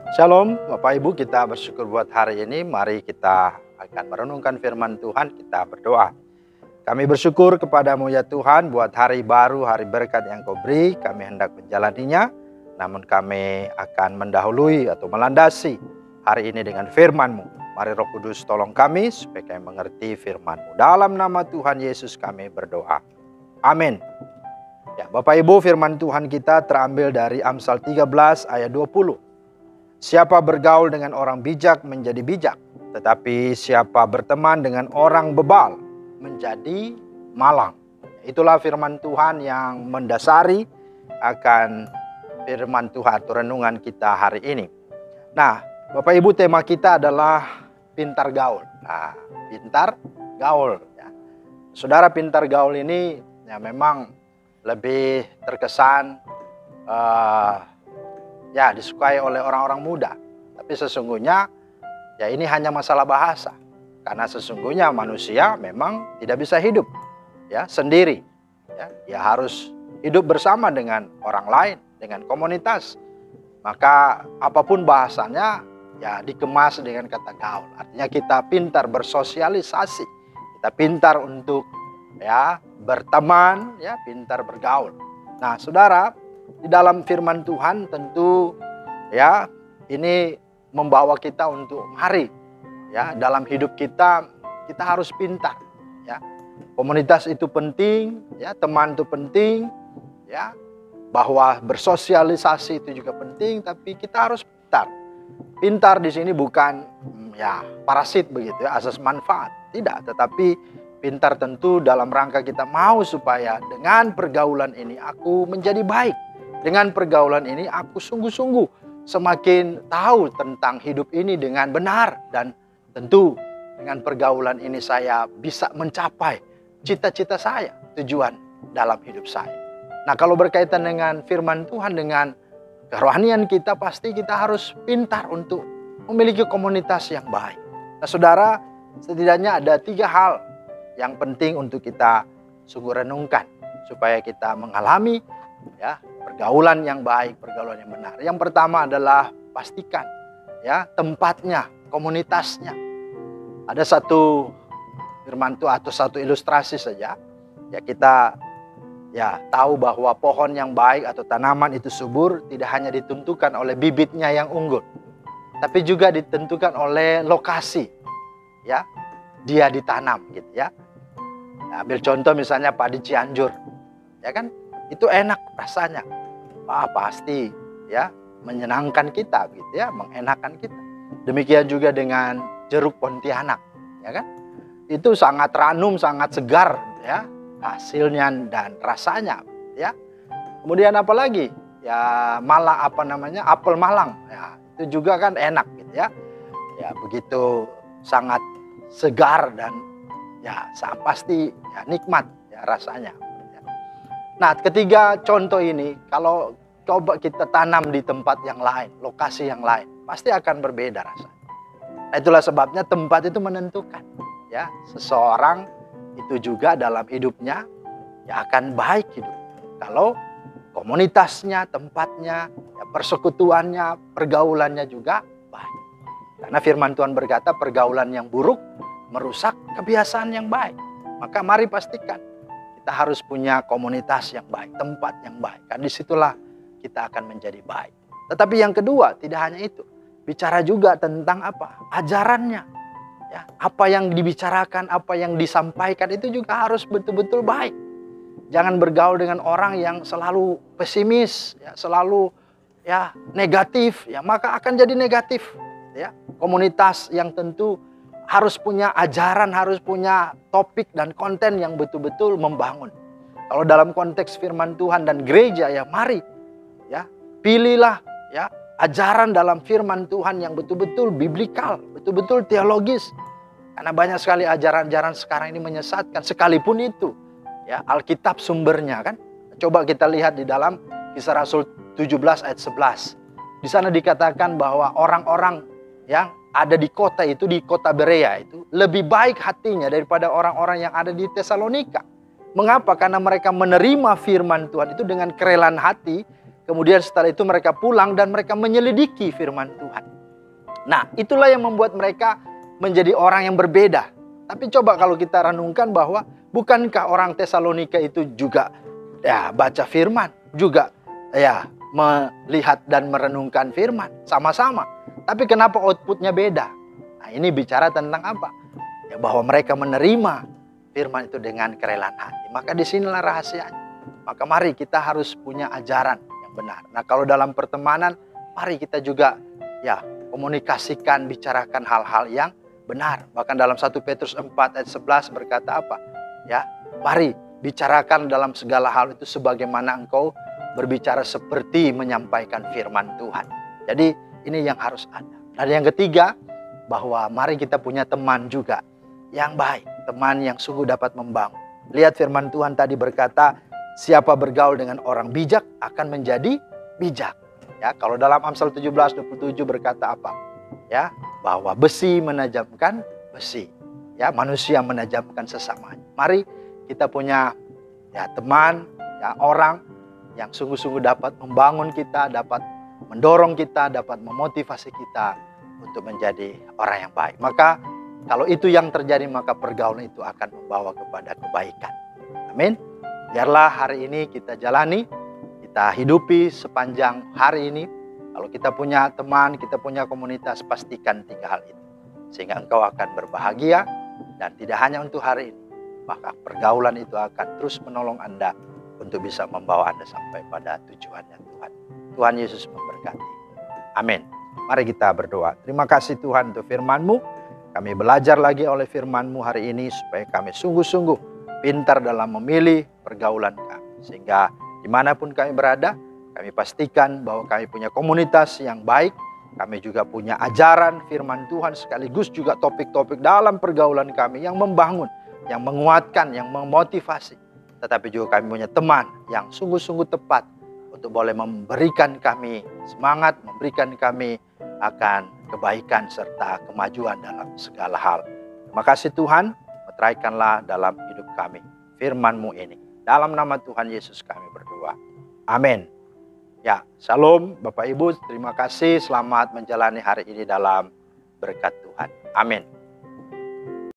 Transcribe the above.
Shalom Bapak Ibu, kita bersyukur buat hari ini. Mari kita akan merenungkan firman Tuhan, kita berdoa. Kami bersyukur kepadamu ya Tuhan buat hari baru, hari berkat yang Kau beri. Kami hendak menjalaninya, namun kami akan mendahului atau melandasi hari ini dengan firman-Mu. Mari Roh Kudus tolong kami supaya kami mengerti firman-Mu. Dalam nama Tuhan Yesus kami berdoa. Amin. Ya, Bapak Ibu, firman Tuhan kita terambil dari Amsal 13 ayat 20. Siapa bergaul dengan orang bijak menjadi bijak, tetapi siapa berteman dengan orang bebal menjadi malang. Itulah firman Tuhan yang mendasari akan firman Tuhan atau renungan kita hari ini. Nah, Bapak Ibu, tema kita adalah pintar gaul. Nah, pintar gaul. Ya. Saudara, pintar gaul ini ya memang lebih terkesan disukai oleh orang-orang muda. Tapi sesungguhnya ya ini hanya masalah bahasa. Karena sesungguhnya manusia memang tidak bisa hidup ya sendiri. Ya, dia harus hidup bersama dengan orang lain, dengan komunitas. Maka apapun bahasanya ya dikemas dengan kata gaul. Artinya kita pintar bersosialisasi. Kita pintar untuk ya berteman, ya pintar bergaul. Nah, Saudara, di dalam firman Tuhan tentu ya ini membawa kita untuk mari ya dalam hidup kita harus pintar ya. Komunitas itu penting ya, teman itu penting ya, bahwa bersosialisasi itu juga penting, tapi kita harus pintar. Pintar di sini bukan ya parasit begitu ya, asas manfaat, tidak, tetapi pintar tentu dalam rangka kita mau supaya dengan pergaulan ini aku menjadi baik. Dengan pergaulan ini aku sungguh-sungguh semakin tahu tentang hidup ini dengan benar. Dan tentu dengan pergaulan ini saya bisa mencapai cita-cita saya, tujuan dalam hidup saya. Nah, kalau berkaitan dengan firman Tuhan, dengan kerohanian kita, pasti kita harus pintar untuk memiliki komunitas yang baik. Nah, Saudara, setidaknya ada 3 hal yang penting untuk kita sungguh renungkan supaya kita mengalami ya pergaulan yang baik, pergaulan yang benar. Yang pertama adalah pastikan ya tempatnya, komunitasnya. Ada satu firman Tuhan atau satu ilustrasi saja. Ya kita ya tahu bahwa pohon yang baik atau tanaman itu subur tidak hanya ditentukan oleh bibitnya yang unggul, tapi juga ditentukan oleh lokasi ya dia ditanam gitu ya. Nah, ambil contoh misalnya padi Cianjur. Ya kan? Itu enak rasanya. Pasti ya menyenangkan kita gitu ya, mengenakan kita. Demikian juga dengan jeruk Pontianak, ya kan? Itu sangat ranum, sangat segar ya hasilnya dan rasanya ya. Kemudian apa lagi? Ya apel Malang. Ya, itu juga kan enak gitu ya. Ya begitu sangat segar dan ya pasti ya nikmat ya rasanya. Nah, ketiga contoh ini kalau coba kita tanam di tempat yang lain, lokasi yang lain, pasti akan berbeda rasanya. Nah, itulah sebabnya tempat itu menentukan. Ya, seseorang itu juga dalam hidupnya ya akan baik hidup. Kalau komunitasnya, tempatnya, ya persekutuannya, pergaulannya juga baik. Karena firman Tuhan berkata pergaulan yang buruk merusak kebiasaan yang baik. Maka mari pastikan kita harus punya komunitas yang baik, tempat yang baik. Karena disitulah kita akan menjadi baik. Tetapi yang kedua, tidak hanya itu. Bicara juga tentang apa? Ajarannya. Ya, apa yang dibicarakan, apa yang disampaikan itu juga harus betul-betul baik. Jangan bergaul dengan orang yang selalu pesimis, ya, selalu ya negatif, ya maka akan jadi negatif. Ya, komunitas yang tentu harus punya ajaran, harus punya topik dan konten yang betul-betul membangun. Kalau dalam konteks firman Tuhan dan gereja ya mari ya pilihlah ya ajaran dalam firman Tuhan yang betul-betul biblikal, betul-betul teologis. Karena banyak sekali ajaran-ajaran sekarang ini menyesatkan, sekalipun itu ya Alkitab sumbernya kan. Coba kita lihat di dalam Kisah Rasul 17 ayat 11. Di sana dikatakan bahwa orang-orang yang ada di kota Berea itu lebih baik hatinya daripada orang-orang yang ada di Tesalonika. Mengapa? Karena mereka menerima firman Tuhan itu dengan kerelaan hati, Kemudian setelah itu mereka pulang dan mereka menyelidiki firman Tuhan. Nah, itulah yang membuat mereka menjadi orang yang berbeda. Tapi coba kalau kita renungkan bahwa bukankah orang Tesalonika itu juga baca firman, juga melihat dan merenungkan firman sama-sama. Tapi kenapa outputnya beda? Nah, ini bicara tentang apa? Ya, bahwa mereka menerima firman itu dengan kerelaan hati. Maka disinilah rahasianya. Maka mari kita harus punya ajaran yang benar. Nah, kalau dalam pertemanan, mari kita juga komunikasikan, bicarakan hal-hal yang benar. Bahkan dalam 1 Petrus 4 ayat 11 berkata apa? Ya, mari bicarakan dalam segala hal itu sebagaimana engkau berbicara seperti menyampaikan firman Tuhan. Jadi ini yang harus ada. Dan yang ketiga, bahwa mari kita punya teman juga yang baik. Teman yang sungguh dapat membangun. Lihat firman Tuhan tadi berkata, siapa bergaul dengan orang bijak akan menjadi bijak. Ya, kalau dalam Amsal 17:27 berkata apa? Ya, bahwa besi menajamkan besi. Ya, manusia menajamkan sesamanya. Mari kita punya teman, orang yang sungguh-sungguh dapat membangun kita, dapat mendorong kita, dapat memotivasi kita untuk menjadi orang yang baik. Maka kalau itu yang terjadi, maka pergaulan itu akan membawa kepada kebaikan. Amin. Biarlah hari ini kita jalani, kita hidupi sepanjang hari ini. Kalau kita punya teman, kita punya komunitas, pastikan 3 hal itu. Sehingga engkau akan berbahagia, dan tidak hanya untuk hari ini, maka pergaulan itu akan terus menolong Anda untuk bisa membawa Anda sampai pada tujuannya Tuhan. Tuhan Yesus memberkati. Amin. Mari kita berdoa. Terima kasih Tuhan untuk firman-Mu. Kami belajar lagi oleh firman-Mu hari ini supaya kami sungguh-sungguh pintar dalam memilih pergaulan kami. Sehingga dimanapun kami berada, kami pastikan bahwa kami punya komunitas yang baik. Kami juga punya ajaran firman Tuhan sekaligus juga topik-topik dalam pergaulan kami yang membangun, yang menguatkan, yang memotivasi. Tetapi juga kami punya teman yang sungguh-sungguh tepat untuk boleh memberikan kami semangat, memberikan kami akan kebaikan serta kemajuan dalam segala hal. Terima kasih Tuhan, meteraikanlah dalam hidup kami firman-Mu ini. Dalam nama Tuhan Yesus kami berdoa. Amin. Ya, shalom Bapak Ibu, terima kasih. Selamat menjalani hari ini dalam berkat Tuhan. Amin.